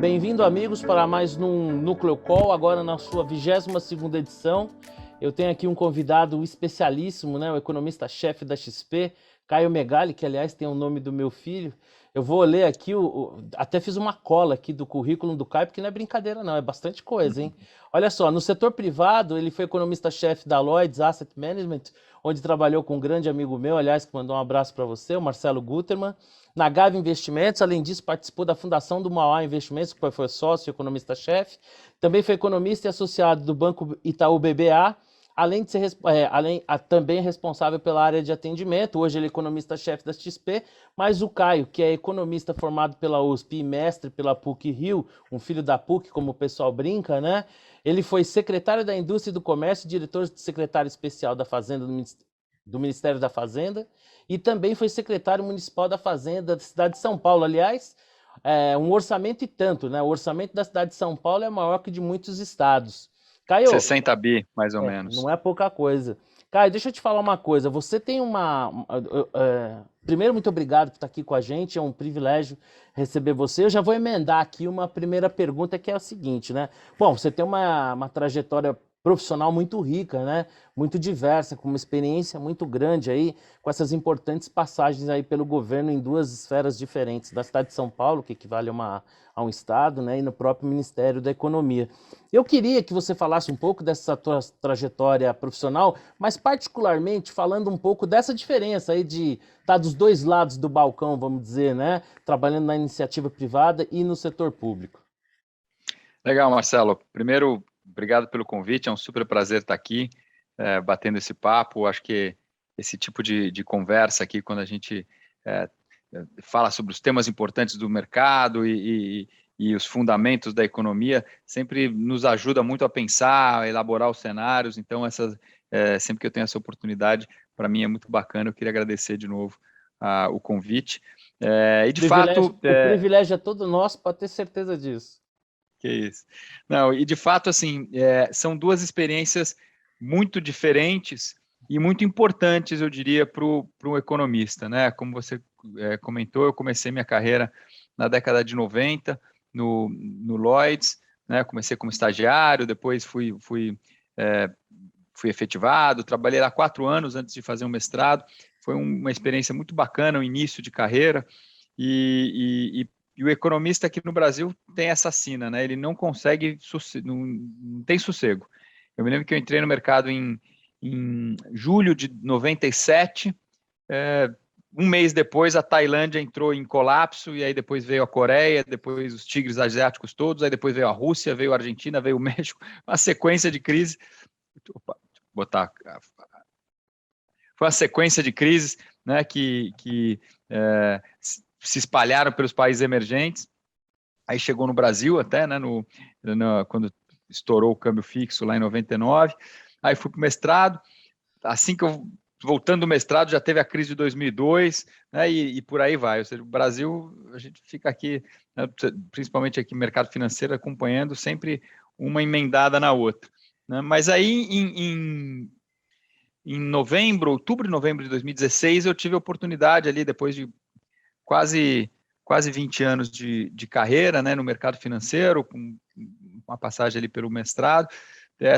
Bem-vindo, amigos, para mais um Núcleo Call, agora na sua 22ª edição. Eu tenho aqui um convidado especialíssimo, né, o economista-chefe da XP, Caio Megali, que, aliás, tem o nome do meu filho. Eu vou ler aqui, até fiz uma cola aqui do currículo do Caio, porque não é brincadeira não, é bastante coisa, hein? Olha só, no setor privado, ele foi economista-chefe da Lloyds Asset Management, onde trabalhou com um grande amigo meu, aliás, que mandou um abraço para você, o Marcelo Gutermann. Na Gávea Investimentos, além disso, participou da fundação do Mauá Investimentos, que foi sócio e economista-chefe. Também foi economista e associado do Banco Itaú BBA, além de ser também responsável pela área de atendimento. Hoje ele é economista-chefe da XP, mas o Caio, que é economista formado pela USP e mestre pela PUC-Rio, um filho da PUC, como o pessoal brinca, né? Ele foi secretário da Indústria e do Comércio, diretor secretário especial da Fazenda do Ministério da Fazenda, e também foi secretário municipal da Fazenda da cidade de São Paulo. Aliás, um orçamento e tanto, né? O orçamento da cidade de São Paulo é maior que de muitos estados. Caio, 60 bi, mais ou menos. não é pouca coisa. Caio, deixa eu te falar uma coisa. Você tem primeiro, muito obrigado por estar aqui com a gente. É um privilégio receber você. Eu já vou emendar aqui uma primeira pergunta, que é a seguinte, né? Bom, você tem uma trajetória profissional muito rica, né? Muito diversa, com uma experiência muito grande aí, com essas importantes passagens aí pelo governo em duas esferas diferentes, da cidade de São Paulo, que equivale a um estado, né? E no próprio Ministério da Economia. Eu queria que você falasse um pouco dessa tua trajetória profissional, mas particularmente falando um pouco dessa diferença aí de estar dos dois lados do balcão, vamos dizer, né? Trabalhando na iniciativa privada e no setor público. Legal, Marcelo. Primeiro, obrigado pelo convite. É um super prazer estar aqui, batendo esse papo. Acho que esse tipo de conversa aqui, quando a gente fala sobre os temas importantes do mercado e os fundamentos da economia, sempre nos ajuda muito a pensar, a elaborar os cenários. Então, sempre que eu tenho essa oportunidade, para mim é muito bacana. Eu queria agradecer de novo o convite. E de fato, O privilégio é todo nosso, para ter certeza disso. que isso. Não, e de fato, assim, são duas experiências muito diferentes e muito importantes, eu diria, para um economista, né? Como você comentou, eu comecei minha carreira na década de 90 no Lloyds, né? Comecei como estagiário, depois fui efetivado, trabalhei lá 4 anos antes de fazer um mestrado. Foi uma experiência muito bacana, o início de carreira, e o economista aqui no Brasil tem essa sina, né? Ele não consegue, não tem sossego. Eu me lembro que eu entrei no mercado em julho de 97, um mês depois a Tailândia entrou em colapso, e aí depois veio a Coreia, depois os tigres asiáticos todos, aí depois veio a Rússia, veio a Argentina, veio o México, uma sequência de crises. Opa, botar... Foi uma sequência de crises, né, que se espalharam pelos países emergentes. Aí chegou no Brasil até, né, quando estourou o câmbio fixo lá em 99. Aí fui para o mestrado. Assim que eu voltando do mestrado, já teve a crise de 2002, né, e por aí vai. Ou seja, o Brasil, a gente fica aqui, né, principalmente aqui no mercado financeiro, acompanhando sempre uma emendada na outra, né? Mas aí em outubro e novembro de 2016, eu tive a oportunidade ali, depois de quase 20 anos de carreira, né, no mercado financeiro, com uma passagem ali pelo mestrado,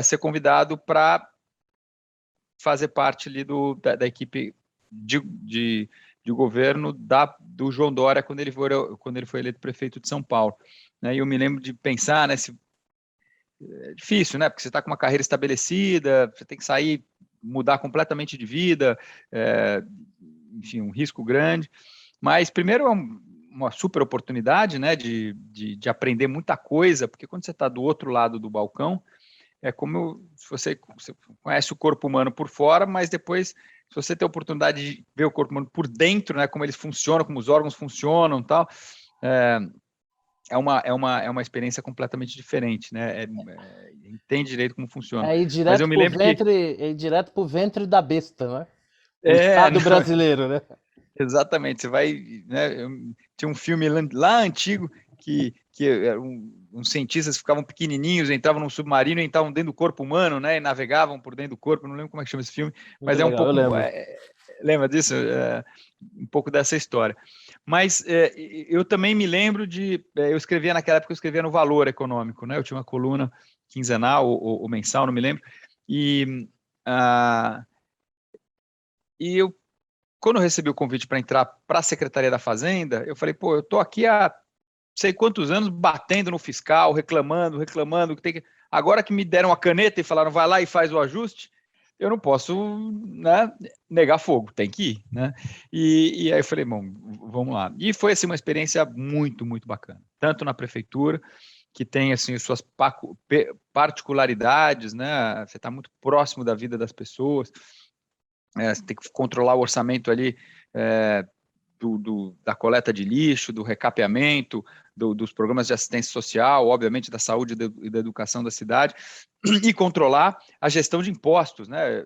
ser convidado para fazer parte ali da equipe de governo do João Dória quando ele foi eleito prefeito de São Paulo, né? E eu me lembro de pensar, né, é difícil, né? Porque você está com uma carreira estabelecida, você tem que sair, mudar completamente de vida, enfim, um risco grande. Mas primeiro é uma super oportunidade, né, de aprender muita coisa, porque quando você está do outro lado do balcão, é como se você conhece o corpo humano por fora, mas depois, se você tem a oportunidade de ver o corpo humano por dentro, né, como eles funcionam, como os órgãos funcionam e tal, é uma experiência completamente diferente, né? Entende direito como funciona. É ir Mas eu direto me pro lembro que ventre, é ir direto pro ventre da besta, né? O Estado não, brasileiro, né? exatamente, você vai, né, tinha um filme lá antigo que uns cientistas ficavam pequenininhos, entravam num submarino e entravam dentro do corpo humano, né, e navegavam por dentro do corpo, não lembro como é que chama esse filme, Muito mas é um legal, eu pouco, lembro. lembra disso? Um pouco dessa história. Mas eu também me lembro eu escrevia naquela época, eu escrevia no Valor Econômico, né? Eu tinha uma coluna quinzenal ou mensal, não me lembro, e, e eu, quando eu recebi o convite para entrar para a Secretaria da Fazenda, eu falei, pô, eu estou aqui há sei quantos anos batendo no fiscal, reclamando, que tem que... Agora que me deram a caneta e falaram, vai lá e faz o ajuste, eu não posso, né, negar fogo, tem que ir, né? E aí eu falei, bom, vamos lá. E foi assim uma experiência muito, muito bacana, tanto na prefeitura, que tem assim suas particularidades, né? Você está muito próximo da vida das pessoas, você tem que controlar o orçamento ali, da coleta de lixo, do recapeamento, dos programas de assistência social, obviamente da saúde e da educação da cidade, e controlar a gestão de impostos, né?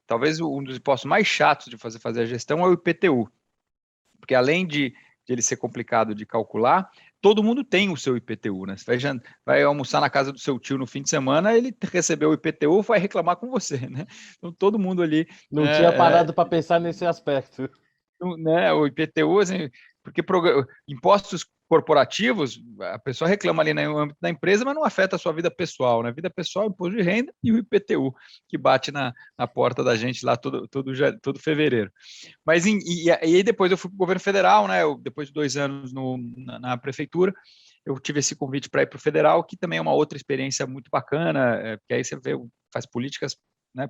Talvez um dos impostos mais chatos de fazer a gestão é o IPTU, porque além de ele ser complicado de calcular, todo mundo tem o seu IPTU, né? Você vai almoçar na casa do seu tio no fim de semana, ele recebeu o IPTU, vai reclamar com você, né? Então todo mundo ali... Não tinha parado para pensar nesse aspecto. Né, o IPTU, assim, porque impostos corporativos, a pessoa reclama ali no âmbito da empresa, mas não afeta a sua vida pessoal, né? Vida pessoal, imposto de renda e o IPTU, que bate na porta da gente lá todo fevereiro. Mas e aí depois eu fui para o governo federal, né? Depois de 2 anos na prefeitura, eu tive esse convite para ir para o federal, que também é uma outra experiência muito bacana, porque aí você faz políticas, né,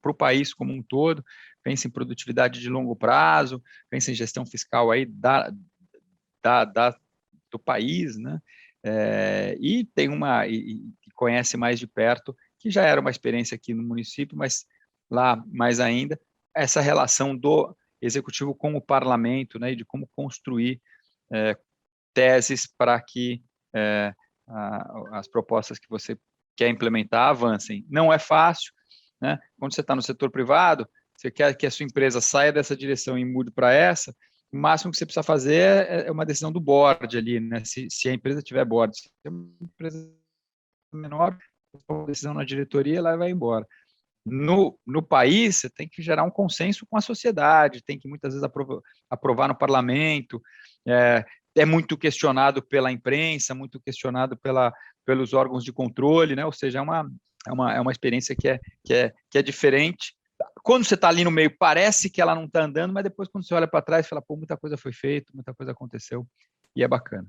para o país como um todo, pensa em produtividade de longo prazo, pensa em gestão fiscal aí do país, né? E tem e conhece mais de perto, que já era uma experiência aqui no município, mas lá mais ainda, essa relação do executivo com o parlamento, né? E de como construir teses para que as propostas que você quer implementar avancem. Não é fácil, né? Quando você está no setor privado, você quer que a sua empresa saia dessa direção e mude para essa, o máximo que você precisa fazer é uma decisão do board ali, né? Se a empresa tiver board, se é uma empresa menor, uma decisão na diretoria, ela vai embora. No país, você tem que gerar um consenso com a sociedade, tem que muitas vezes aprovar no parlamento, é muito questionado pela imprensa, muito questionado pelos órgãos de controle, né? Ou seja, é uma experiência que é diferente. Quando você está ali no meio, parece que ela não está andando, mas depois quando você olha para trás, fala, pô, muita coisa foi feita, muita coisa aconteceu, e é bacana.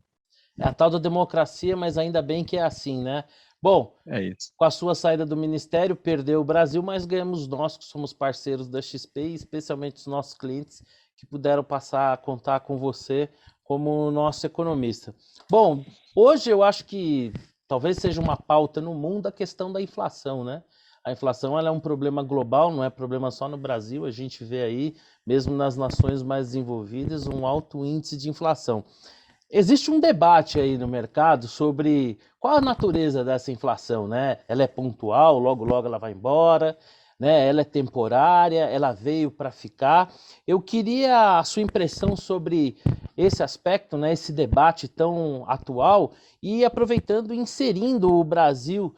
É a tal da democracia, mas ainda bem que é assim, né? Bom, é isso. Com a sua saída do Ministério, perdeu o Brasil, mas ganhamos nós, que somos parceiros da XP, e especialmente os nossos clientes, que puderam passar a contar com você como nosso economista. Bom, hoje eu acho que talvez seja uma pauta no mundo a questão da inflação, né? A inflação ela é um problema global, não é problema só no Brasil, a gente vê aí, mesmo nas nações mais desenvolvidas, um alto índice de inflação. Existe um debate aí no mercado sobre qual a natureza dessa inflação, né? Ela é pontual, logo logo ela vai embora, né? Ela é temporária, ela veio para ficar. Eu queria a sua impressão sobre esse aspecto, né? Esse debate tão atual e aproveitando, inserindo o Brasil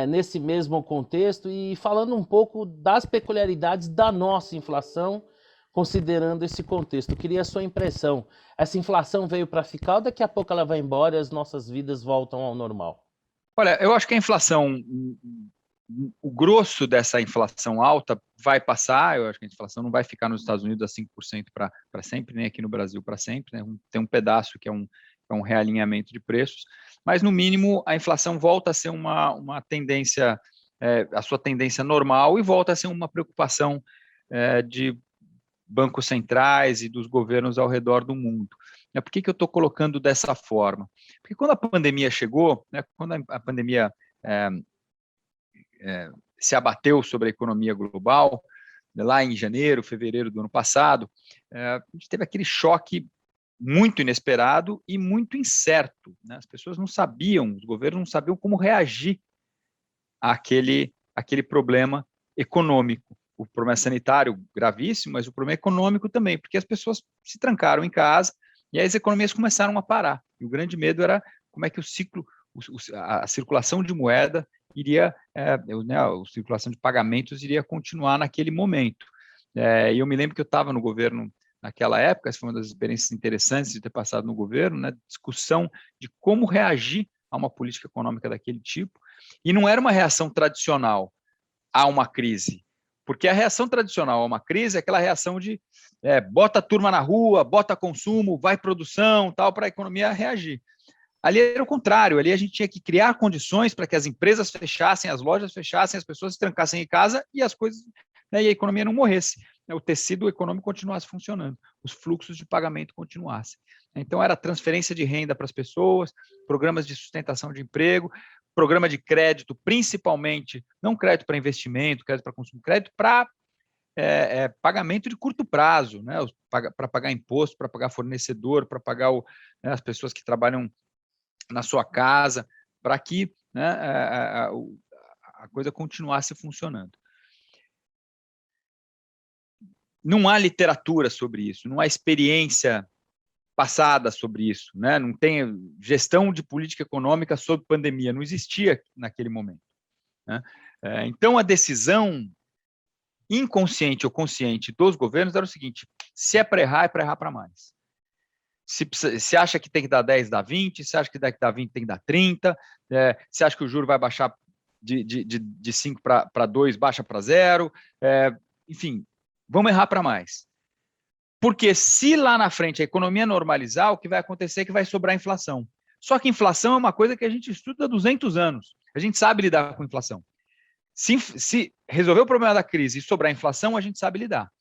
nesse mesmo contexto e falando um pouco das peculiaridades da nossa inflação, considerando esse contexto. Eu queria a sua impressão. Essa inflação veio para ficar ou daqui a pouco ela vai embora e as nossas vidas voltam ao normal? Olha, eu acho que a inflação, o grosso dessa inflação alta vai passar. Eu acho que a inflação não vai ficar nos Estados Unidos a 5% para sempre, nem aqui no Brasil para sempre, né? Tem um pedaço que é um realinhamento de preços, mas no mínimo a inflação volta a ser uma tendência, a sua tendência normal, e volta a ser uma preocupação de bancos centrais e dos governos ao redor do mundo. Por que eu estou colocando dessa forma? Porque quando a pandemia chegou, né, quando a pandemia se abateu sobre a economia global, lá em janeiro, fevereiro do ano passado, a gente teve aquele choque muito inesperado e muito incerto, né? As pessoas não sabiam, os governos não sabiam como reagir àquele problema econômico. O problema sanitário gravíssimo, mas o problema econômico também, porque as pessoas se trancaram em casa e as economias começaram a parar. E o grande medo era como é que a circulação de moeda iria, né, a circulação de pagamentos iria continuar naquele momento. E eu me lembro que eu estava no governo naquela época. Essa foi uma das experiências interessantes de ter passado no governo, né? Discussão de como reagir a uma política econômica daquele tipo. E não era uma reação tradicional a uma crise, porque a reação tradicional a uma crise é aquela reação de bota a turma na rua, bota consumo, vai produção, tal, para a economia reagir. Ali era o contrário, ali a gente tinha que criar condições para que as empresas fechassem, as lojas fechassem, as pessoas se trancassem em casa e as coisas, né, e a economia não morresse, né, o tecido econômico continuasse funcionando, os fluxos de pagamento continuassem. Então era transferência de renda para as pessoas, programas de sustentação de emprego, programa de crédito, principalmente, não crédito para investimento, crédito para consumo, crédito para pagamento de curto prazo, né, para pagar imposto, para pagar fornecedor, para pagar né, as pessoas que trabalham na sua casa, para que, né, a coisa continuasse funcionando. Não há literatura sobre isso, não há experiência passada sobre isso, né? Não tem gestão de política econômica sob pandemia, não existia naquele momento, né? Então, a decisão inconsciente ou consciente dos governos era o seguinte: se é para errar para mais. Se acha que tem que dar 10, dá 20, se acha que tem que dar 20, tem que dar 30, se acha que o juro vai baixar de 5 para 2, baixa para 0, enfim, vamos errar para mais. Porque se lá na frente a economia normalizar, o que vai acontecer é que vai sobrar inflação. Só que inflação é uma coisa que a gente estuda há 200 anos, a gente sabe lidar com inflação. Se resolver o problema da crise e sobrar inflação, a gente sabe lidar.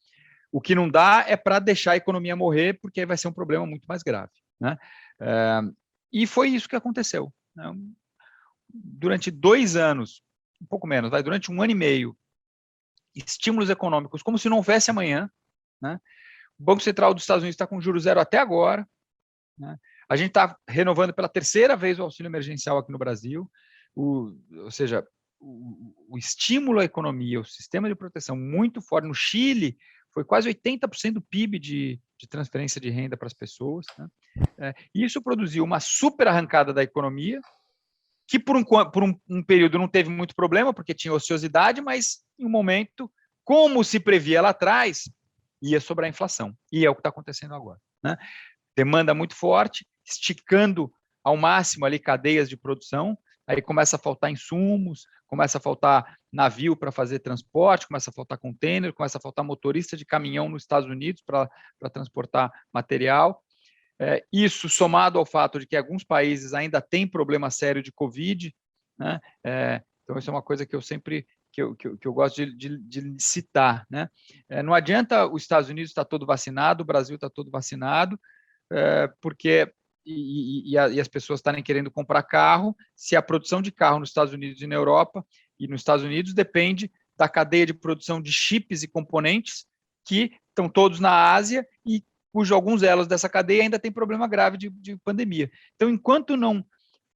O que não dá é para deixar a economia morrer, porque aí vai ser um problema muito mais grave, né? E foi isso que aconteceu, né? Durante 2 anos, um pouco menos, durante 1 ano e meio, estímulos econômicos como se não houvesse amanhã, né? O Banco Central dos Estados Unidos está com juros zero até agora, né? A gente está renovando pela 3ª vez o auxílio emergencial aqui no Brasil, ou seja, o estímulo à economia, o sistema de proteção muito forte. No Chile, foi quase 80% do PIB de transferência de renda para as pessoas, né? Isso produziu uma super arrancada da economia, que por um período não teve muito problema, porque tinha ociosidade, mas em um momento, como se previa lá atrás, ia sobrar a inflação. E é o que está acontecendo agora, né? Demanda muito forte, esticando ao máximo ali cadeias de produção, aí começa a faltar insumos, começa a faltar navio para fazer transporte, começa a faltar container, começa a faltar motorista de caminhão nos Estados Unidos para transportar material. Isso somado ao fato de que alguns países ainda têm problema sério de Covid, né? Então isso é uma coisa que eu sempre que eu gosto de citar, né? Não adianta os Estados Unidos estar todo vacinado, o Brasil está todo vacinado, porque e as pessoas estarem querendo comprar carro, se a produção de carro nos Estados Unidos e na Europa e nos Estados Unidos depende da cadeia de produção de chips e componentes que estão todos na Ásia e cujos alguns elos dessa cadeia ainda tem problema grave de pandemia. Então, enquanto não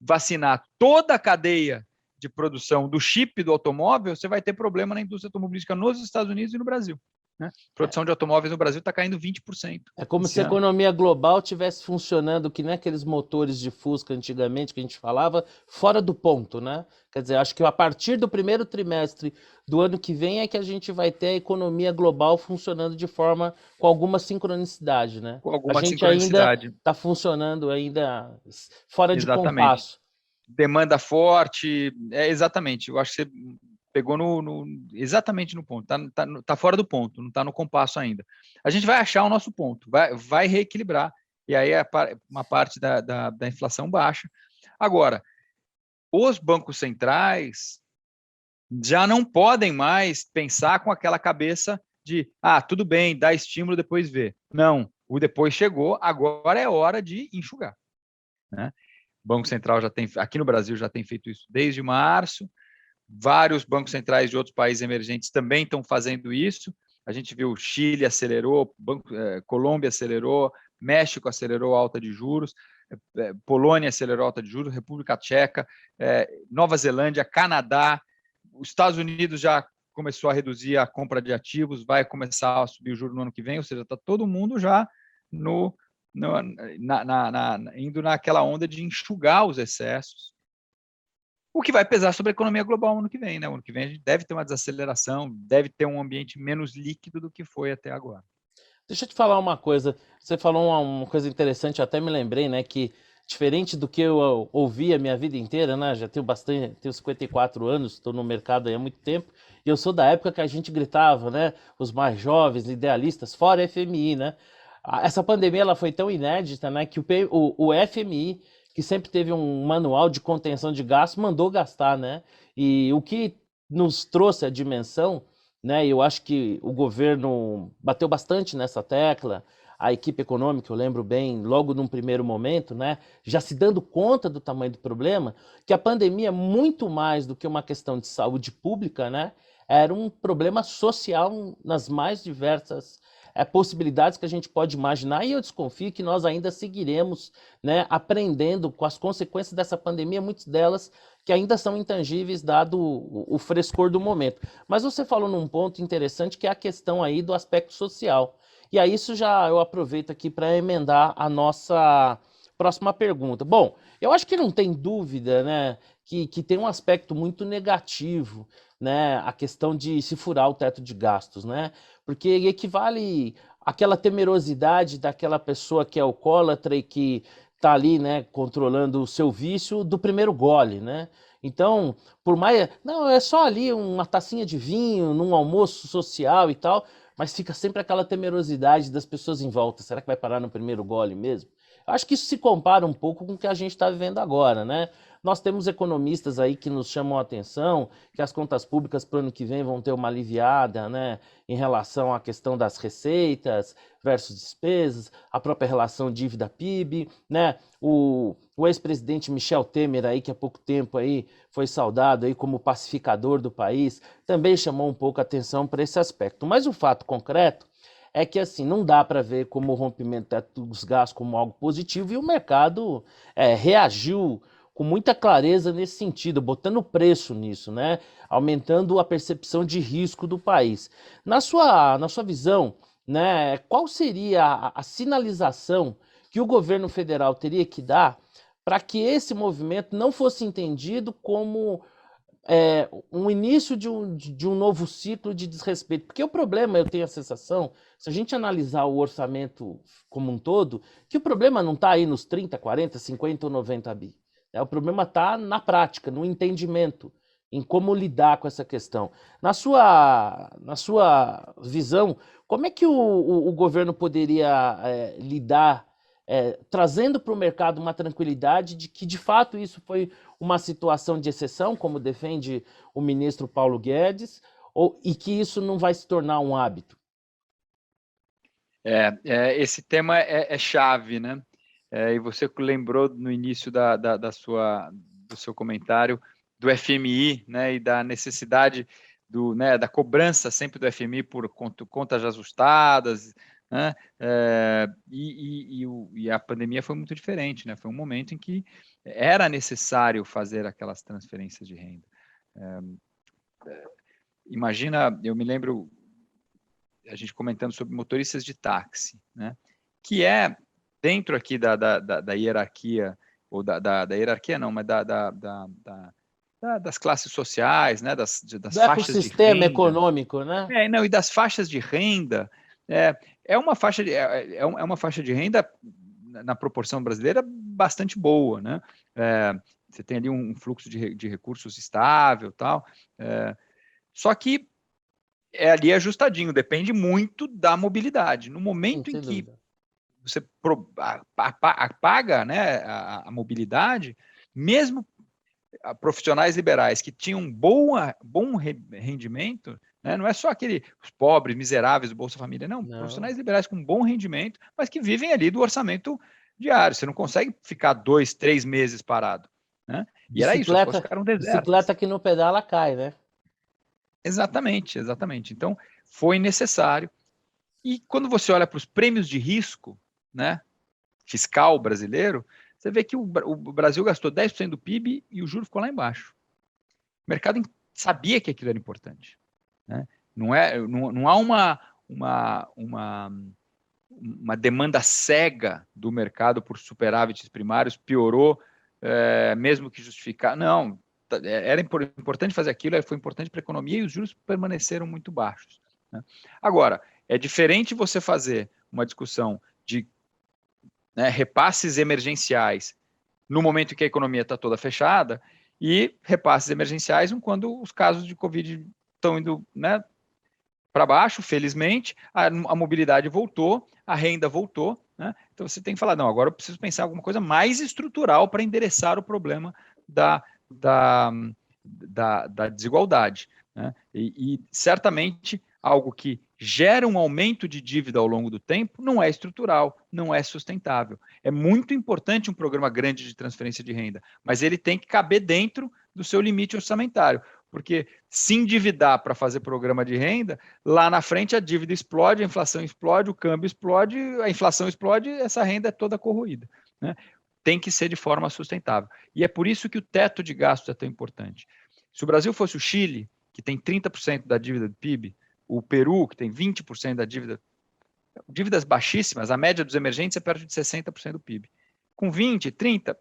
vacinar toda a cadeia de produção do chip do automóvel, você vai ter problema na indústria automobilística nos Estados Unidos e no Brasil, né? Produção de automóveis no Brasil está caindo 20%. É como se a economia global estivesse funcionando que nem aqueles motores de Fusca antigamente que a gente falava, fora do ponto, né? Quer dizer, acho que a partir do primeiro trimestre do ano que vem é que a gente vai ter a economia global funcionando de forma com alguma sincronicidade, né? Com alguma a gente sincronicidade. ainda está funcionando ainda fora de Exatamente. compasso. Demanda forte, exatamente. Eu acho que você pegou exatamente no ponto. Tá fora do ponto, não está no compasso ainda. A gente vai achar o nosso ponto, vai reequilibrar, e aí uma parte da inflação baixa. Agora, os bancos centrais já não podem mais pensar com aquela cabeça de, tudo bem, dá estímulo, depois vê. Não, o depois chegou, agora é hora de enxugar, né? O Banco Central aqui no Brasil já tem feito isso desde março, vários bancos centrais de outros países emergentes também estão fazendo isso. A gente viu o Chile acelerou, Colômbia acelerou, México acelerou a alta de juros, Polônia acelerou a alta de juros, República Tcheca, Nova Zelândia, Canadá, os Estados Unidos já começou a reduzir a compra de ativos, vai começar a subir o juro no ano que vem, ou seja, está todo mundo já indo naquela onda de enxugar os excessos, o que vai pesar sobre a economia global no ano que vem, né? O ano que vem a gente deve ter uma desaceleração, deve ter um ambiente menos líquido do que foi até agora. Deixa eu te falar uma coisa. Você falou uma coisa interessante, eu até me lembrei, né? Que diferente do que eu ouvi a minha vida inteira, né? Já tenho bastante, tenho 54 anos, estou no mercado aí há muito tempo, e eu sou da época que a gente gritava, né? Os mais jovens, idealistas, fora FMI, né? Essa pandemia ela foi tão inédita, né? Que o FMI, que sempre teve um manual de contenção de gastos, mandou gastar, né? E o que nos trouxe a dimensão, né? Eu acho que o governo bateu bastante nessa tecla, a equipe econômica, eu lembro bem, logo num primeiro momento, né, já se dando conta do tamanho do problema, que a pandemia, muito mais do que uma questão de saúde pública, né, era um problema social nas mais diversas possibilidades que a gente pode imaginar, e eu desconfio que nós ainda seguiremos, né, aprendendo com as consequências dessa pandemia, muitas delas que ainda são intangíveis, dado o frescor do momento. Mas você falou num ponto interessante, que é a questão aí do aspecto social. E aí isso já eu aproveito aqui para emendar a nossa próxima pergunta. Bom, eu acho que não tem dúvida, né, que tem um aspecto muito negativo, né, a questão de se furar o teto de gastos, né, porque equivale àquela temerosidade daquela pessoa que é alcoólatra e que está ali, né, controlando o seu vício do primeiro gole, né. Então, por mais. Não, é só ali uma tacinha de vinho, num almoço social e tal, mas fica sempre aquela temerosidade das pessoas em volta. Será que vai parar no primeiro gole mesmo? Eu acho que isso se compara um pouco com o que a gente está vivendo agora, né? Nós temos economistas aí que nos chamam a atenção que as contas públicas para o ano que vem vão ter uma aliviada, né, em relação à questão das receitas versus despesas, a própria relação dívida-PIB, né? O ex-presidente Michel Temer aí, que há pouco tempo aí foi saudado aí como pacificador do país, também chamou um pouco a atenção para esse aspecto. Mas o fato concreto é que assim não dá para ver como o rompimento dos gastos como algo positivo, e o mercado reagiu com muita clareza nesse sentido, botando preço nisso, né? Aumentando a percepção de risco do país. Na sua visão, né, qual seria a sinalização que o governo federal teria que dar para que esse movimento não fosse entendido como um início de um novo ciclo de desrespeito? Porque o problema, eu tenho a sensação, se a gente analisar o orçamento como um todo, que o problema não está aí nos 30, 40, 50 ou 90 bi. O problema está na prática, no entendimento, em como lidar com essa questão. Na sua visão, como é que o governo poderia lidar, trazendo para o mercado uma tranquilidade de que, de fato, isso foi uma situação de exceção, como defende o ministro Paulo Guedes, e que isso não vai se tornar um hábito? Esse tema é chave, né? E você lembrou no início do seu comentário do FMI, né? E da necessidade da cobrança sempre do FMI por contas ajustadas, né? E a pandemia foi muito diferente, né? Foi um momento em que era necessário fazer aquelas transferências de renda. Imagina, eu me lembro a gente comentando sobre motoristas de táxi, né? Que é dentro aqui da hierarquia, ou da hierarquia não, mas das classes sociais, né? Das Do faixas de ecossistema renda. econômico, né? Não, e das faixas de renda, é uma faixa de renda na proporção brasileira bastante boa, né? Você tem ali um fluxo de recursos estável, tal. Só que ali ajustadinho, depende muito da mobilidade. No Sim, momento em sem que dúvida. você apaga, né, a mobilidade, mesmo profissionais liberais que tinham bom rendimento, né, não é só os pobres, miseráveis do Bolsa Família, não, Não. profissionais liberais com bom rendimento, mas que vivem ali do orçamento diário. Você não consegue ficar 2, 3 meses parado, né? E era isso, as coisas Bicicleta, ficaram desertas. bicicleta que não pedala cai, né? Exatamente, exatamente. Então, foi necessário. E quando você olha para os prêmios de risco, né, fiscal brasileiro, você vê que o Brasil gastou 10% do PIB e o juro ficou lá embaixo. O mercado sabia que aquilo era importante, né? Não há uma demanda cega do mercado por superávites primários, piorou, mesmo que justificar. Não, era importante fazer aquilo, foi importante para a economia e os juros permaneceram muito baixos, né? Agora, é diferente você fazer uma discussão de, né, repasses emergenciais no momento em que a economia está toda fechada e repasses emergenciais quando os casos de Covid estão indo, né, para baixo, felizmente, a mobilidade voltou, a renda voltou, né? Então você tem que falar, não, agora eu preciso pensar em alguma coisa mais estrutural para endereçar o problema da desigualdade, né? E certamente algo que gera um aumento de dívida ao longo do tempo não é estrutural, não é sustentável. É muito importante um programa grande de transferência de renda, mas ele tem que caber dentro do seu limite orçamentário, porque se endividar para fazer programa de renda, lá na frente a dívida explode, a inflação explode, o câmbio explode, a inflação explode, essa renda é toda corroída, né? Tem que ser de forma sustentável. E é por isso que o teto de gastos é tão importante. Se o Brasil fosse o Chile, que tem 30% da dívida do PIB, o Peru, que tem 20% da dívida, dívidas baixíssimas, a média dos emergentes é perto de 60% do PIB. Com 20, 30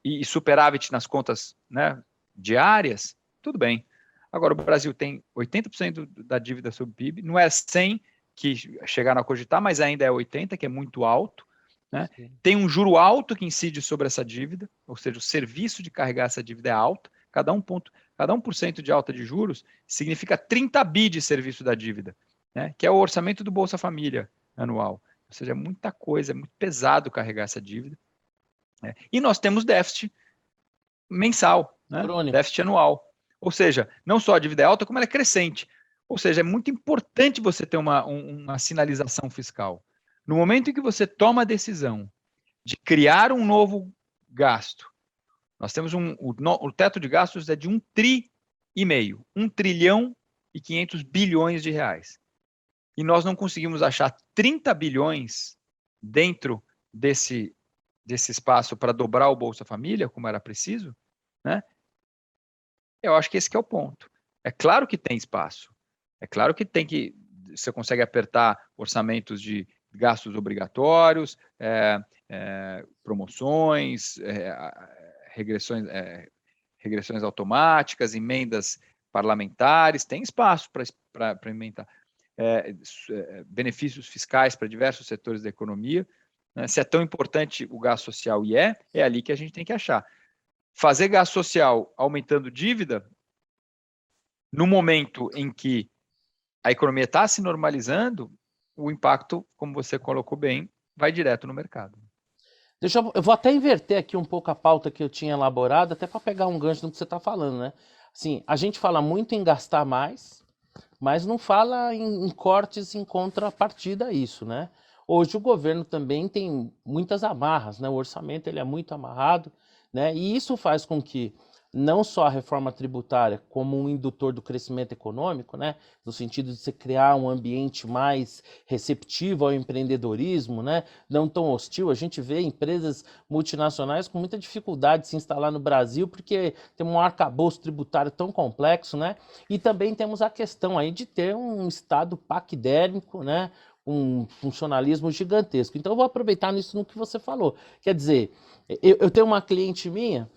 e superávit nas contas, né, diárias, tudo bem. Agora, o Brasil tem 80% da dívida sobre o PIB, não é 100 que chegaram a cogitar, mas ainda é 80, que é muito alto, né? Tem um juro alto que incide sobre essa dívida, ou seja, o serviço de carregar essa dívida é alto, cada 1% de alta de juros significa 30 bi de serviço da dívida, né? Que é o orçamento do Bolsa Família anual. Ou seja, é muita coisa, é muito pesado carregar essa dívida, né? E nós temos déficit mensal, né? Déficit anual. Ou seja, não só a dívida é alta, como ela é crescente. Ou seja, é muito importante você ter uma sinalização fiscal. No momento em que você toma a decisão de criar um novo gasto, nós temos o teto de gastos é de 1,5 tri, 1 trilhão e 500 bilhões de reais. E nós não conseguimos achar 30 bilhões dentro desse espaço para dobrar o Bolsa Família, como era preciso, né? Eu acho que esse que é o ponto. É claro que tem espaço. É claro que você consegue apertar orçamentos de gastos obrigatórios, promoções, regressões automáticas, emendas parlamentares, tem espaço para inventar. Benefícios fiscais para diversos setores da economia, né? Se é tão importante o gasto social é ali que a gente tem que achar. Fazer gasto social aumentando dívida, no momento em que a economia está se normalizando, o impacto, como você colocou bem, vai direto no mercado. Eu vou até inverter aqui um pouco a pauta que eu tinha elaborado, até para pegar um gancho no que você está falando, né? Assim, a gente fala muito em gastar mais, mas não fala em cortes em contrapartida a isso, né? Hoje o governo também tem muitas amarras, né? O orçamento ele é muito amarrado, né? E isso faz com que não só a reforma tributária como um indutor do crescimento econômico, né, no sentido de se criar um ambiente mais receptivo ao empreendedorismo, né, não tão hostil. A gente vê empresas multinacionais com muita dificuldade de se instalar no Brasil porque tem um arcabouço tributário tão complexo, né, e também temos a questão aí de ter um Estado paquidérmico, né, um funcionalismo gigantesco. Então eu vou aproveitar nisso no que você falou. Quer dizer, eu tenho uma cliente minha,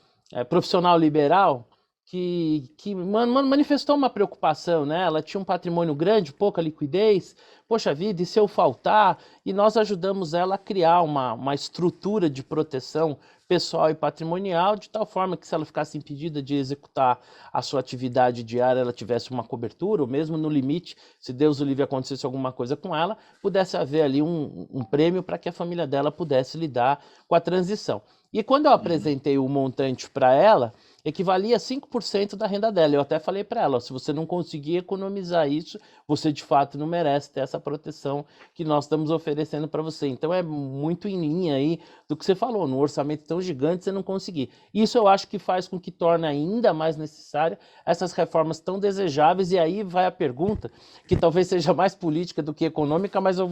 profissional liberal, que manifestou uma preocupação, né? Ela tinha um patrimônio grande, pouca liquidez, poxa vida, e se eu faltar? E nós ajudamos ela a criar uma estrutura de proteção pessoal e patrimonial, de tal forma que se ela ficasse impedida de executar a sua atividade diária, ela tivesse uma cobertura, ou mesmo no limite, se Deus o livre acontecesse alguma coisa com ela, pudesse haver ali um prêmio para que a família dela pudesse lidar com a transição. E quando eu apresentei o montante para ela, equivalia a 5% da renda dela. Eu até falei para ela, ó, se você não conseguir economizar isso, você de fato não merece ter essa proteção que nós estamos oferecendo para você. Então é muito em linha aí do que você falou, num orçamento tão gigante você não conseguir. Isso eu acho que faz com que torne ainda mais necessária essas reformas tão desejáveis, e aí vai a pergunta, que talvez seja mais política do que econômica, mas é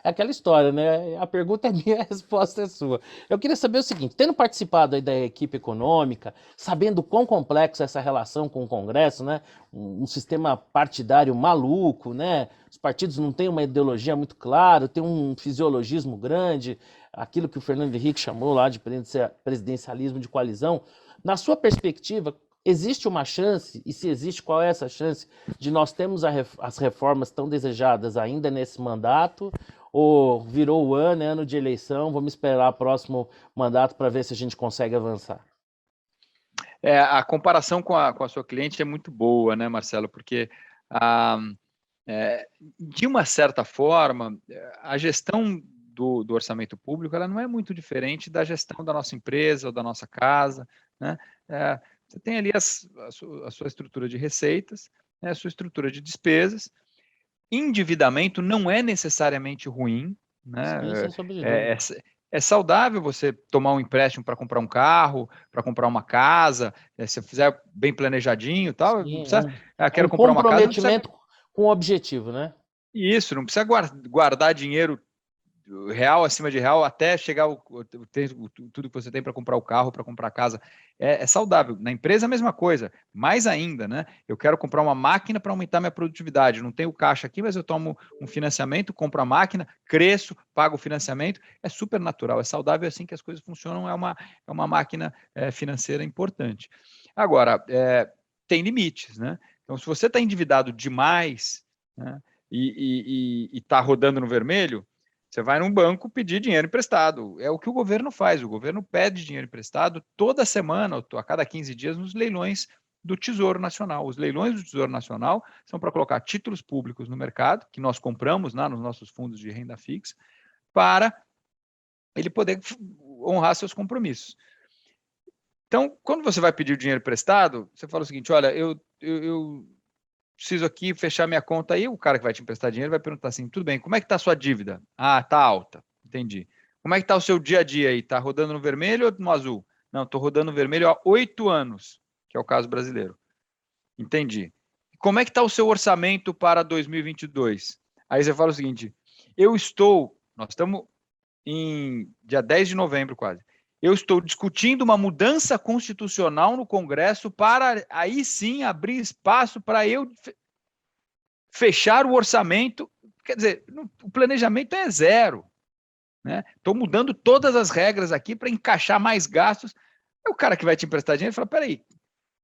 aquela história, né? A pergunta é minha, a resposta é sua. Eu queria saber o seguinte, tendo participado aí da equipe econômica, sabendo quão complexa é essa relação com o Congresso, né? Um sistema partidário maluco, né? Os partidos não têm uma ideologia muito clara, tem um fisiologismo grande, aquilo que o Fernando Henrique chamou lá de presidencialismo de coalizão. Na sua perspectiva, existe uma chance, e se existe, qual é essa chance, de nós termos as reformas tão desejadas ainda nesse mandato, ou virou o ano, é ano de eleição, vamos esperar o próximo mandato para ver se a gente consegue avançar? A comparação com a sua cliente é muito boa, né, Marcelo? Porque, ah, de uma certa forma, a gestão do orçamento público ela não é muito diferente da gestão da nossa empresa ou da nossa casa, né? Você tem ali a sua estrutura de receitas, né, a sua estrutura de despesas. Endividamento não é necessariamente ruim, Sim, né? sem sombra de É, é, dúvida. é saudável você tomar um empréstimo para comprar um carro, para comprar uma casa, se fizer bem planejadinho, e tal, não Sim, precisa, é um quero comprar uma casa, não precisa comprometimento com o objetivo, né? isso, não precisa guardar dinheiro real acima de real até chegar tudo que você tem para comprar o carro, para comprar a casa. É saudável. Na empresa, a mesma coisa. Mais ainda, né? Eu quero comprar uma máquina para aumentar minha produtividade. Não tenho caixa aqui, mas eu tomo um financiamento, compro a máquina, cresço, pago o financiamento. É super natural, é saudável, é assim que as coisas funcionam. É uma máquina financeira importante. Agora, tem limites, né? Então, se você está endividado demais, né, e está rodando no vermelho, você vai num banco pedir dinheiro emprestado. É o que o governo faz. O governo pede dinheiro emprestado toda semana, a cada 15 dias, nos leilões do Tesouro Nacional. Os leilões do Tesouro Nacional são para colocar títulos públicos no mercado, que nós compramos lá nos nossos fundos de renda fixa, para ele poder honrar seus compromissos. Então, quando você vai pedir dinheiro emprestado, você fala o seguinte: olha, eu preciso aqui fechar minha conta aí, o cara que vai te emprestar dinheiro vai perguntar assim, tudo bem, como é que está a sua dívida? Ah, está alta, entendi. Como é que está o seu dia a dia aí? Está rodando no vermelho ou no azul? Não, estou rodando no vermelho há 8 anos, que é o caso brasileiro. Entendi. Como é que está o seu orçamento para 2022? Aí você fala o seguinte, nós estamos em dia 10 de novembro quase, eu estou discutindo uma mudança constitucional no Congresso para aí sim abrir espaço para eu fechar o orçamento. Quer dizer, o planejamento é zero. Né? Estou mudando todas as regras aqui para encaixar mais gastos. É o cara que vai te emprestar dinheiro fala: peraí,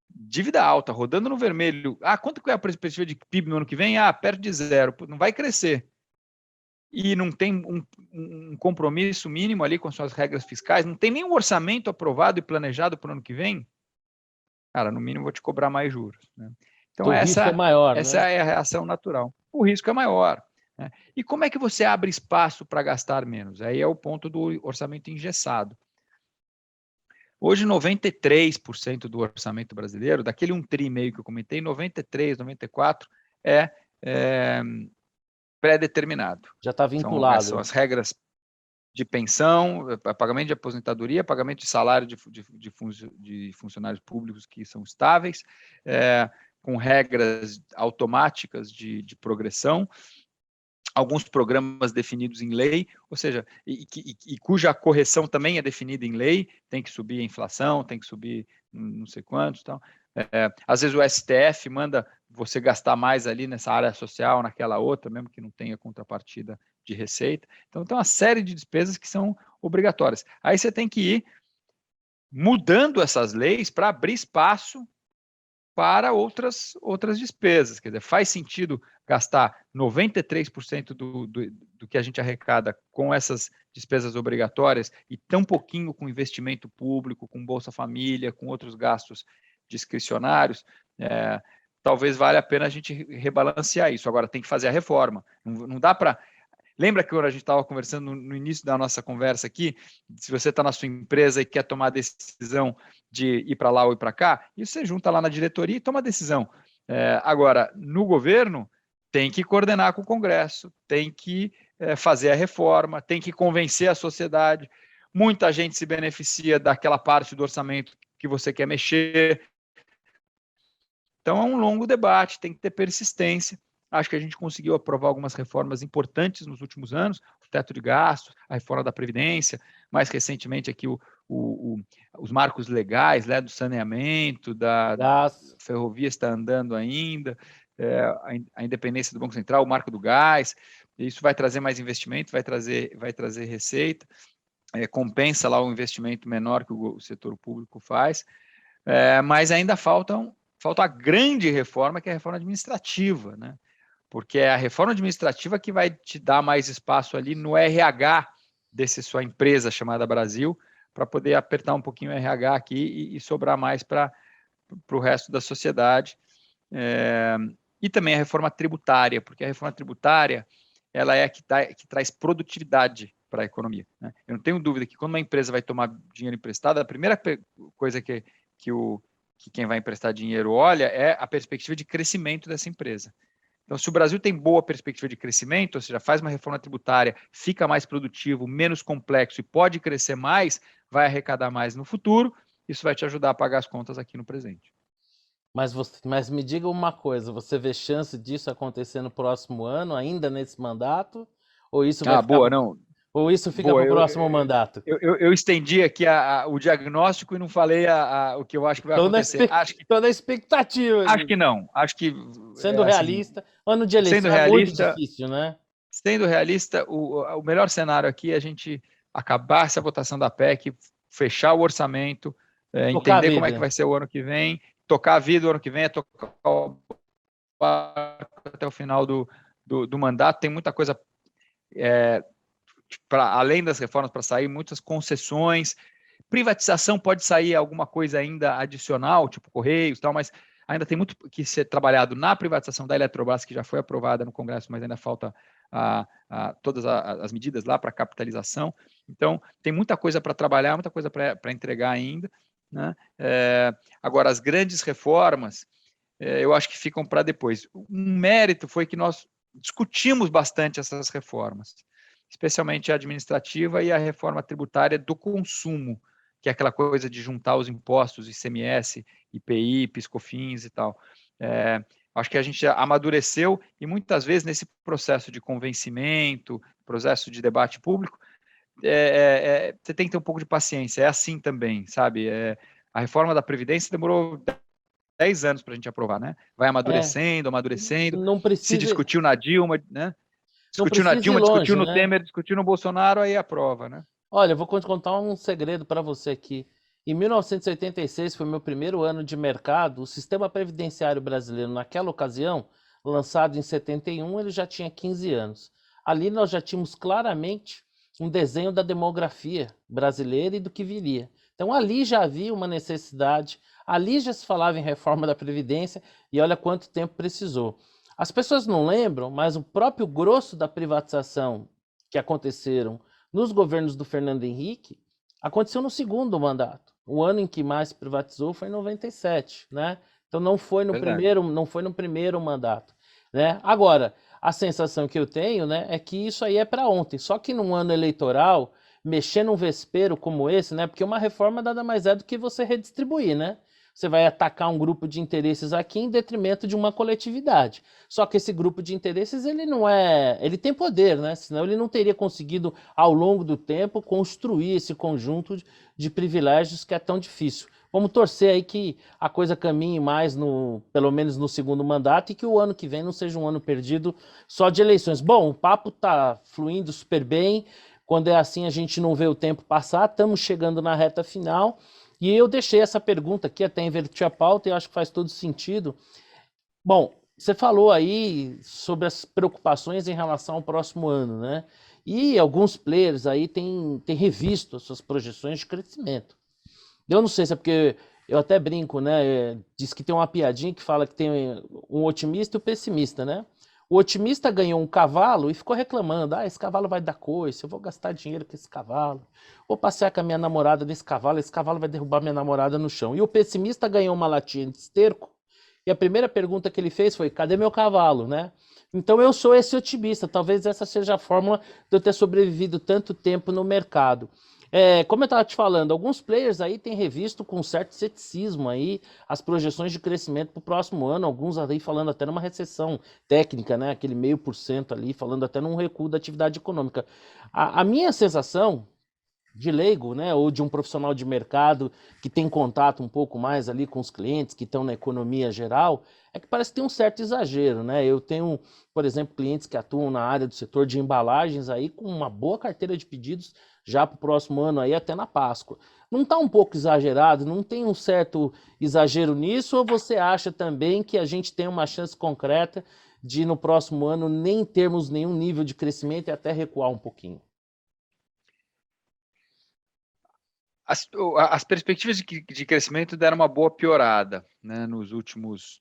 dívida alta, rodando no vermelho. Ah, quanto que é a perspectiva de PIB no ano que vem? Ah, perto de zero. Não vai crescer. E não tem um compromisso mínimo ali com suas regras fiscais, não tem nenhum orçamento aprovado e planejado para o ano que vem, cara, no mínimo vou te cobrar mais juros. Né? Então, O risco é maior, essa né? é a reação natural. O risco é maior. Né? E como é que você abre espaço para gastar menos? Aí é o ponto do orçamento engessado. Hoje, 93% do orçamento brasileiro, daquele 1,5 tri que eu comentei, 93, 94 é pré-determinado. Já está São vinculado. as regras de pensão, pagamento de aposentadoria, pagamento de salário de funcionários públicos que são estáveis, com regras automáticas de progressão, alguns programas definidos em lei, ou seja, e cuja correção também é definida em lei, tem que subir a inflação, tem que subir não sei quantos, tal. Às vezes o STF manda você gastar mais ali nessa área social, naquela outra, mesmo que não tenha contrapartida de receita. Então, tem uma série de despesas que são obrigatórias. Aí você tem que ir mudando essas leis para abrir espaço para outras despesas. Quer dizer, faz sentido gastar 93% do que a gente arrecada com essas despesas obrigatórias e tão pouquinho com investimento público, com Bolsa Família, com outros gastos discricionários, talvez valha a pena a gente rebalancear isso. Agora, tem que fazer a reforma. Não dá para... Lembra que quando a gente estava conversando no início da nossa conversa aqui, se você está na sua empresa e quer tomar a decisão de ir para lá ou ir para cá, isso você junta lá na diretoria e toma a decisão. Agora, no governo, tem que coordenar com o Congresso, tem que fazer a reforma, tem que convencer a sociedade. Muita gente se beneficia daquela parte do orçamento que você quer mexer. Então, é um longo debate, tem que ter persistência. Acho que a gente conseguiu aprovar algumas reformas importantes nos últimos anos, o teto de gastos, a reforma da Previdência, mais recentemente aqui os marcos legais, né, do saneamento, da Gás. ferrovia está andando ainda, a independência do Banco Central, o marco do gás, isso vai trazer mais investimento, vai trazer receita, compensa lá o investimento menor que o setor público faz, mas ainda falta a grande reforma, que é a reforma administrativa, né? porque é a reforma administrativa que vai te dar mais espaço ali no RH desse sua empresa chamada Brasil, para poder apertar um pouquinho o RH aqui e sobrar mais para o resto da sociedade. E também a reforma tributária, porque a reforma tributária ela é a que traz produtividade para a economia, né? Eu não tenho dúvida que quando uma empresa vai tomar dinheiro emprestado, a primeira coisa que quem vai emprestar dinheiro olha é a perspectiva de crescimento dessa empresa. Então, se o Brasil tem boa perspectiva de crescimento, ou seja, faz uma reforma tributária, fica mais produtivo, menos complexo e pode crescer mais, vai arrecadar mais no futuro, isso vai te ajudar a pagar as contas aqui no presente. Mas me diga uma coisa, você vê chance disso acontecer no próximo ano, ainda nesse mandato? Ou isso vai ficar boa, não. Ou isso fica Boa, para o próximo mandato? Eu estendi aqui o diagnóstico e não falei o que eu acho que vai acontecer. Estou na expectativa. Acho que não. Acho que sendo realista, ano de eleição é muito difícil, né? Sendo realista, o melhor cenário aqui é a gente acabar essa votação da PEC, fechar o orçamento, entender como é que vai ser o ano que vem, tocar a vida o ano que vem, tocar o barco até o final do mandato. Tem muita coisa além das reformas para sair, muitas concessões. Privatização pode sair alguma coisa ainda adicional, tipo Correios e tal, mas ainda tem muito que ser trabalhado na privatização da Eletrobras, que já foi aprovada no Congresso, mas ainda falta todas as medidas lá para capitalização. Então, tem muita coisa para trabalhar, muita coisa para entregar ainda, né? Agora, as grandes reformas, eu acho que ficam para depois. Um mérito foi que nós discutimos bastante essas reformas, especialmente a administrativa e a reforma tributária do consumo, que é aquela coisa de juntar os impostos, ICMS, IPI, PIS/COFINS e tal. Acho que a gente amadureceu e muitas vezes nesse processo de convencimento, processo de debate público, você tem que ter um pouco de paciência. É assim também, sabe? A reforma da Previdência demorou 10 anos para a gente aprovar, né? Vai amadurecendo. Não precisa... Se discutiu na Dilma, né? Discutiu na Dilma, discutiu no Temer, discutiu no Bolsonaro, aí aprova, né? Olha, eu vou contar um segredo para você aqui. Em 1986, foi meu primeiro ano de mercado, o sistema previdenciário brasileiro, naquela ocasião, lançado em 71, ele já tinha 15 anos. Ali nós já tínhamos claramente um desenho da demografia brasileira e do que viria. Então ali já havia uma necessidade, ali já se falava em reforma da Previdência e olha quanto tempo precisou. As pessoas não lembram, mas o próprio grosso da privatização que aconteceram nos governos do Fernando Henrique aconteceu no segundo mandato. O ano em que mais privatizou foi em 97, né? Então não foi no primeiro mandato, né? Agora, a sensação que eu tenho, né, é que isso aí é para ontem. Só que num ano eleitoral, mexer num vespeiro como esse, né? Porque uma reforma nada mais é do que você redistribuir, né? Você vai atacar um grupo de interesses aqui em detrimento de uma coletividade. Só que esse grupo de interesses, ele tem poder, né? Senão ele não teria conseguido, ao longo do tempo, construir esse conjunto de privilégios que é tão difícil. Vamos torcer aí que a coisa caminhe mais, pelo menos no segundo mandato, e que o ano que vem não seja um ano perdido só de eleições. Bom, o papo está fluindo super bem. Quando é assim, a gente não vê o tempo passar. Estamos chegando na reta final. E eu deixei essa pergunta aqui, até inverti a pauta, e acho que faz todo sentido. Bom, você falou aí sobre as preocupações em relação ao próximo ano, né? E alguns players aí têm revisto as suas projeções de crescimento. Eu não sei se é porque eu até brinco, né? Diz que tem uma piadinha que fala que tem um otimista e um pessimista, né? O otimista ganhou um cavalo e ficou reclamando. Esse cavalo vai dar coice, eu vou gastar dinheiro com esse cavalo. Vou passear com a minha namorada nesse cavalo, esse cavalo vai derrubar minha namorada no chão. E o pessimista ganhou uma latinha de esterco e a primeira pergunta que ele fez foi, cadê meu cavalo, né? Então eu sou esse otimista, talvez essa seja a fórmula de eu ter sobrevivido tanto tempo no mercado. Como eu estava te falando, alguns players aí têm revisto com certo ceticismo aí as projeções de crescimento para o próximo ano, alguns aí falando até numa recessão técnica, né? Aquele 0,5% ali, falando até num recuo da atividade econômica. A minha sensação de leigo, né, ou de um profissional de mercado que tem contato um pouco mais ali com os clientes que estão na economia geral, é que parece que tem um certo exagero, né? Eu tenho, por exemplo, clientes que atuam na área do setor de embalagens aí com uma boa carteira de pedidos já para o próximo ano aí até na Páscoa. Não está um pouco exagerado? Não tem um certo exagero nisso? Ou você acha também que a gente tem uma chance concreta de no próximo ano nem termos nenhum nível de crescimento e até recuar um pouquinho? As perspectivas de crescimento deram uma boa piorada, né, nos últimos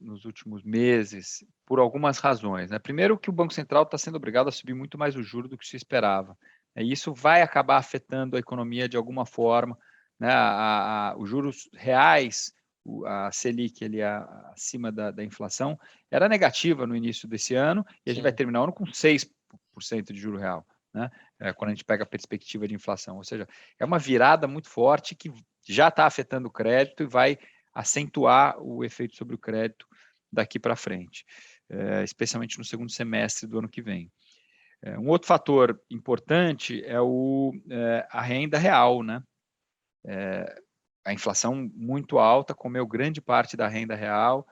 meses, por algumas razões, né? Primeiro, que o Banco Central está sendo obrigado a subir muito mais o juro do que se esperava. E isso vai acabar afetando a economia de alguma forma, né? Os juros reais, a Selic ali acima da inflação, era negativa no início desse ano, e a gente vai terminar o ano com 6% de juro real, né? Quando a gente pega a perspectiva de inflação. Ou seja, é uma virada muito forte que já está afetando o crédito e vai acentuar o efeito sobre o crédito daqui para frente, especialmente no segundo semestre do ano que vem. Um outro fator importante é a renda real, né? A inflação muito alta comeu grande parte da renda real,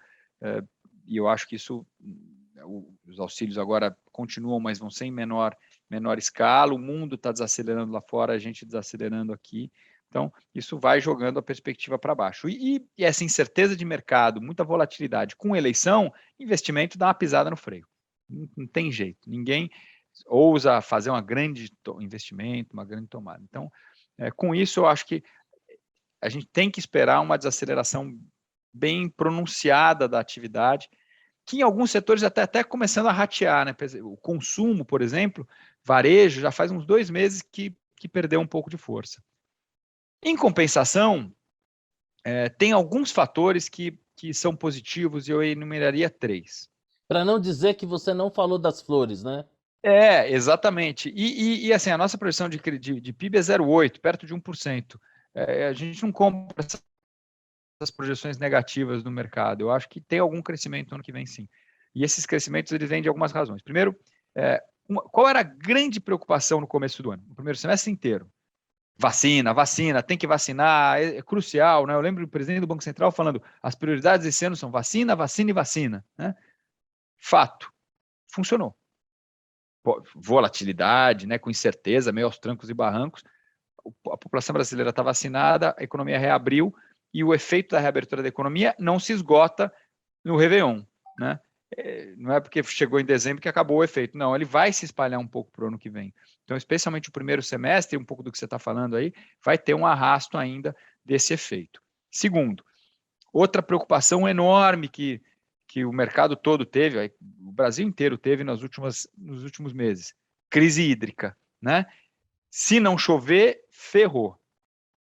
e eu acho que isso, os auxílios agora continuam, mas vão ser em menor escala, o mundo está desacelerando lá fora, a gente desacelerando aqui, então isso vai jogando a perspectiva para baixo. E essa incerteza de mercado, muita volatilidade, com eleição, investimento dá uma pisada no freio, não tem jeito, ninguém ousa fazer um grande investimento, uma grande tomada. Então, com isso eu acho que a gente tem que esperar uma desaceleração bem pronunciada da atividade, que em alguns setores até começando a ratear, né? O consumo, por exemplo, varejo, já faz uns 2 meses que perdeu um pouco de força. Em compensação, tem alguns fatores que são positivos e eu enumeraria 3. Para não dizer que você não falou das flores, né? Exatamente. E assim, a nossa projeção de PIB é 0,8, perto de 1%. A gente não compra essas projeções negativas no mercado. Eu acho que tem algum crescimento no ano que vem, sim. E esses crescimentos, eles vêm de algumas razões. Primeiro, qual era a grande preocupação no começo do ano? No primeiro semestre inteiro. Vacina, tem que vacinar, é crucial, né? Eu lembro do presidente do Banco Central falando, as prioridades desse ano são vacina, vacina e vacina, né? Fato, funcionou. Volatilidade, né, com incerteza, meio aos trancos e barrancos, a população brasileira está vacinada, a economia reabriu, e o efeito da reabertura da economia não se esgota no Réveillon, né? Não é porque chegou em dezembro que acabou o efeito, não, ele vai se espalhar um pouco para o ano que vem. Então, especialmente o primeiro semestre, um pouco do que você está falando aí, vai ter um arrasto ainda desse efeito. Segundo, outra preocupação enorme que o mercado todo teve, o Brasil inteiro teve nos últimos meses, crise hídrica, né? Se não chover, ferrou.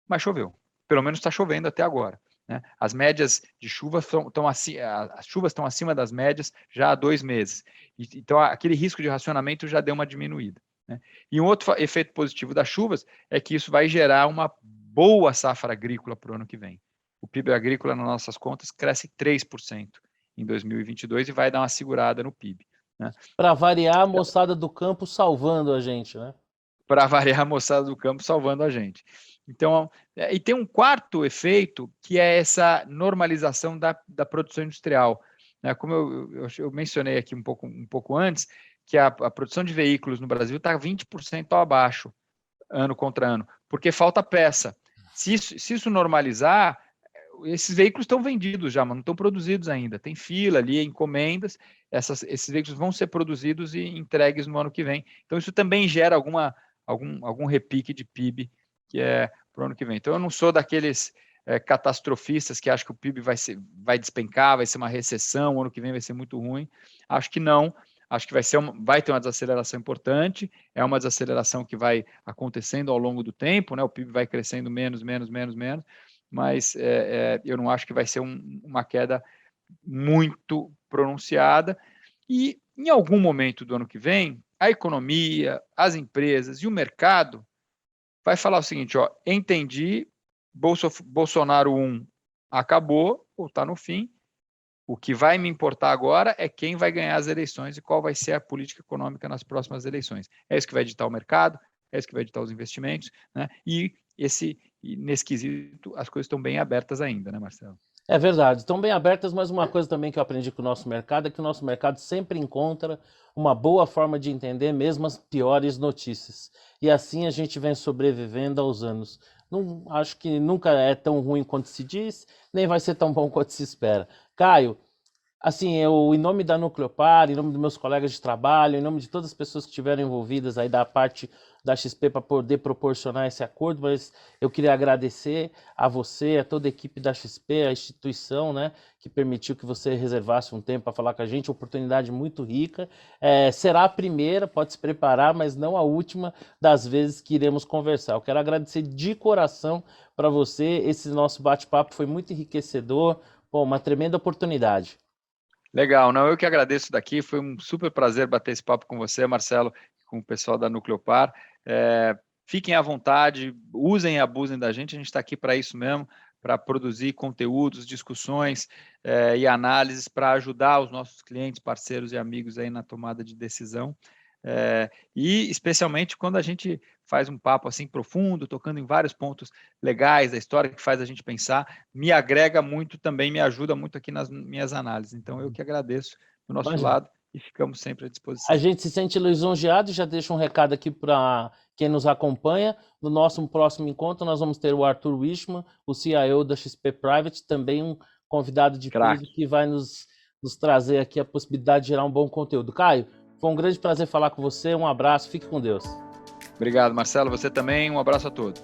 Mas choveu. Pelo menos está chovendo até agora, né? As médias de chuva as chuvas estão acima das médias já há 2 meses. Então, aquele risco de racionamento já deu uma diminuída, né? E um outro efeito positivo das chuvas é que isso vai gerar uma boa safra agrícola para o ano que vem. O PIB agrícola, nas nossas contas, cresce 3% em 2022 e vai dar uma segurada no PIB, né? Para variar, a moçada do campo salvando a gente, né? Para variar, a moçada do campo salvando a gente. Então, e tem um quarto efeito, que é essa normalização da produção industrial, né? Como eu mencionei aqui um pouco antes, que a produção de veículos no Brasil está 20% abaixo, ano contra ano, porque falta peça. Se isso normalizar, esses veículos estão vendidos já, mas não estão produzidos ainda. Tem fila ali, encomendas, esses veículos vão ser produzidos e entregues no ano que vem. Então, isso também gera algum repique de PIB que é para o ano que vem. Então, eu não sou daqueles catastrofistas que acham que o PIB vai despencar, vai ser uma recessão, o ano que vem vai ser muito ruim. Acho que não. Acho que vai ter uma desaceleração importante, é uma desaceleração que vai acontecendo ao longo do tempo, né? O PIB vai crescendo menos, mas eu não acho que vai ser uma queda muito pronunciada. E em algum momento do ano que vem, a economia, as empresas e o mercado vai falar o seguinte, ó, entendi, Bolsonaro 1 acabou, ou está no fim, o que vai me importar agora é quem vai ganhar as eleições e qual vai ser a política econômica nas próximas eleições. É isso que vai ditar o mercado, é isso que vai ditar os investimentos, né? E nesse quesito as coisas estão bem abertas ainda, né, Marcelo? É verdade, estão bem abertas, mas uma coisa também que eu aprendi com o nosso mercado é que o nosso mercado sempre encontra uma boa forma de entender mesmo as piores notícias. E assim a gente vem sobrevivendo aos anos. Não, acho que nunca é tão ruim quanto se diz, nem vai ser tão bom quanto se espera. Caio, Assim, eu, em nome da Nucleopar, em nome dos meus colegas de trabalho, em nome de todas as pessoas que estiveram envolvidas aí da parte da XP para poder proporcionar esse acordo, mas eu queria agradecer a você, a toda a equipe da XP, a instituição, né, que permitiu que você reservasse um tempo para falar com a gente, oportunidade muito rica. Será a primeira, pode se preparar, mas não a última das vezes que iremos conversar. Eu quero agradecer de coração para você, esse nosso bate-papo foi muito enriquecedor, pô, uma tremenda oportunidade. Legal, não, eu que agradeço daqui, foi um super prazer bater esse papo com você, Marcelo, com o pessoal da Nucleopar. Fiquem à vontade, usem e abusem da gente está aqui para isso mesmo, para produzir conteúdos, discussões e análises para ajudar os nossos clientes, parceiros e amigos aí na tomada de decisão. E especialmente quando a gente faz um papo assim profundo, tocando em vários pontos legais da história que faz a gente pensar, me agrega muito, também me ajuda muito aqui nas minhas análises. Então eu que agradeço do nosso Imagina. lado e ficamos sempre à A disposição. gente se sente lisonjeado e já deixa um recado aqui para quem nos acompanha. No nosso próximo encontro, nós vamos ter o Arthur Wishman, o CIO da XP Private, também um convidado de peso que vai nos trazer aqui a possibilidade de gerar um bom conteúdo. Caio, foi um grande prazer falar com você, um abraço, fique com Deus. Obrigado, Marcelo, você também, um abraço a todos.